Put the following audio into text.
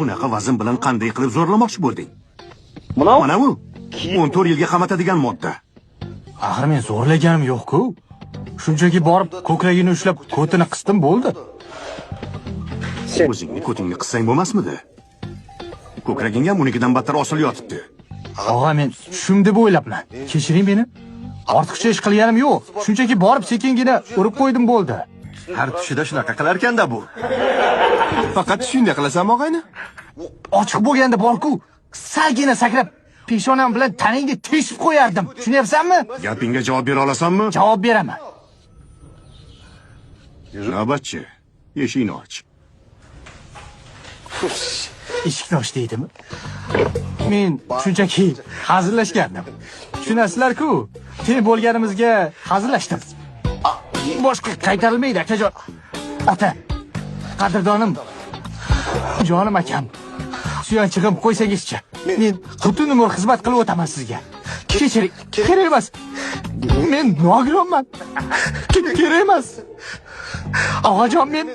Bunaqa vazn bilan qanday qilib zo'rlamoqchi bo'lding? Mana bu 14 yilga qamatadigan modda. Axir men zo'rlaganim yo'q-ku. Shunchaki borib ko'kragini ushlab, ko'tini qisdim bo'ldi. O'zingni ko'tingni qissang bo'lmasmidi? Ko'kragingga unikidan battar osilib yotibdi. Og'a, men tushim deb o'ylabman. Kechiring meni. Ortiqcha ish qilganim yo'q. Shunchaki borib sekingina urib qo'ydim bo'ldi. Har tushida shunaqa qilar ekanda bu. Faqat shunday qilasanmi, og'ayni? Ochiq bo'lganda bor-ku, salgina sakrab peshonam bilan taningni teshib qo'yardim. Tushunyapsanmi? Gapingga javob bera olasanmi? Javob beraman. Navbatchi, eshikni och. Eshikni och deydimi? Men shunchaki hazillashgandim. Tushunasizlar-ku, teng bo'lganimizga hazillashdim. Boshqa qaytarilmaydi, akajon. Ota, qadrdonim, jonim akam. Suyanchig'im qo'ysangizchi. Men butun umr xizmat qilib o'taman sizga. Kechiring, kerak emas. Men nogironman. Kerak emas. Og'ajon, men